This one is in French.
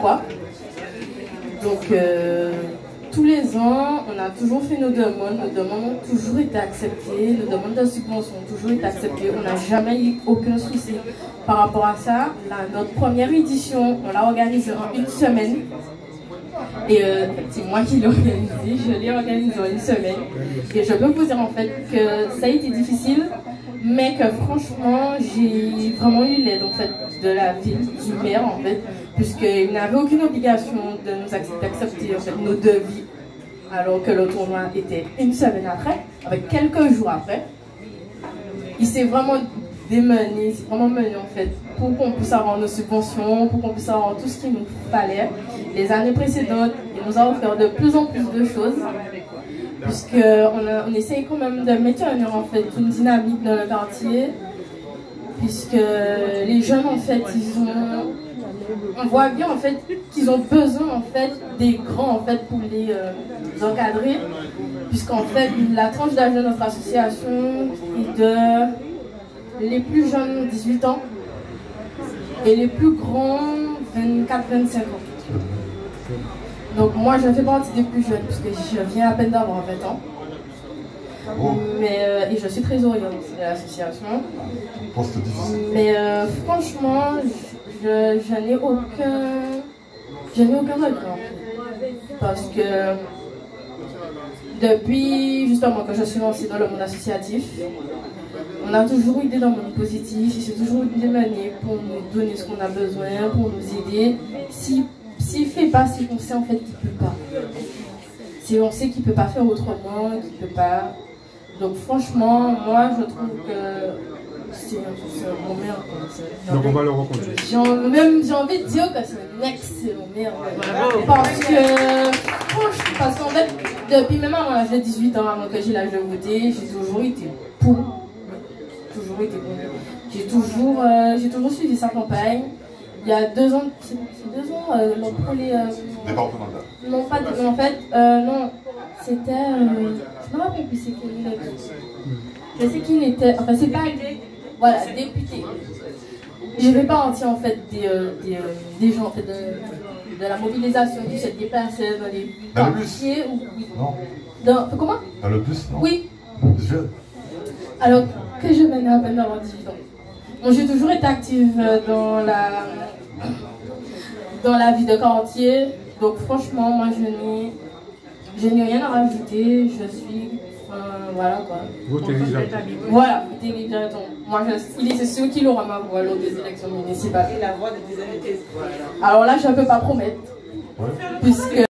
Quoi. Donc, tous les ans, on a toujours fait nos demandes ont toujours été acceptées, nos demandes de subvention ont toujours été acceptées, on n'a jamais eu aucun souci par rapport à ça. Notre première édition, on l'a organisée en une semaine. Et c'est moi qui l'ai organisée, je l'ai organisée en une semaine. Et je peux vous dire en fait que ça a été difficile, mais que franchement, j'ai vraiment eu l'aide en fait de la ville, du maire en fait, puisqu'il n'avait aucune obligation de nous d'accepter en fait nos devis, alors que le tournoi était une semaine après, avec quelques jours après. Il s'est vraiment démené, il s'est vraiment mené en fait pour qu'on puisse avoir nos subventions, pour qu'on puisse avoir tout ce qu'il nous fallait. Les années précédentes, il nous a offert de plus en plus de choses, puisqu'on essaye quand même de maintenir en fait une dynamique dans le quartier, puisque les jeunes en fait, on voit bien en fait qu'ils ont besoin en fait des grands en fait pour les encadrer, puisqu'en fait la tranche d'âge de notre association est de les plus jeunes 18 ans et les plus grands 24-25 ans. Donc moi je fais partie des plus jeunes puisque je viens à peine d'avoir 20 ans. Mais, et je suis trésorière de l'association. Mais franchement, je n'ai aucun regret. Parce que depuis justement que je suis lancée dans le monde associatif, on a toujours eu des demandes positives, il s'est toujours eu des manières pour nous donner ce qu'on a besoin, pour nous aider. S'il ne fait pas, c'est qu'on sait en fait qu'il ne peut pas. Si on sait qu'il ne peut pas faire autrement, qu'il ne peut pas. Donc franchement, moi je trouve que c'est un bon maire. Donc on va le rencontrer. J'ai envie de dire que c'est un excellent maire. Parce qu'en fait, depuis même avant l'âge de 18 ans, avant que j'ai l'âge de voter, j'ai toujours été pour. J'ai toujours suivi sa campagne. Il y a 2 ans, c'est 2 ans, pour les... départemental. Non, pas en fait, non, c'était... je me rappelle plus c'est qui il était. Je sais qu'il était... Enfin, c'est pas... Voilà, député. Je vais pas entier en fait des gens en fait, de la mobilisation qui se déplaçaient dans les quartiers ou... Non. Comment? Dans le bus, non? Oui. Je... Alors que je venais à peine d'avoir 18 ans. Bon, j'ai toujours été active dans la vie de quartier. Donc franchement, moi je n'ai rien à rajouter. Je suis... voilà quoi. Votez directement. Voilà, votez directement. Moi, c'est sûr qu'il aura ma voix lors des élections municipales. Et la voix de des invités. Alors là, je ne peux pas promettre. Ouais. Puisque...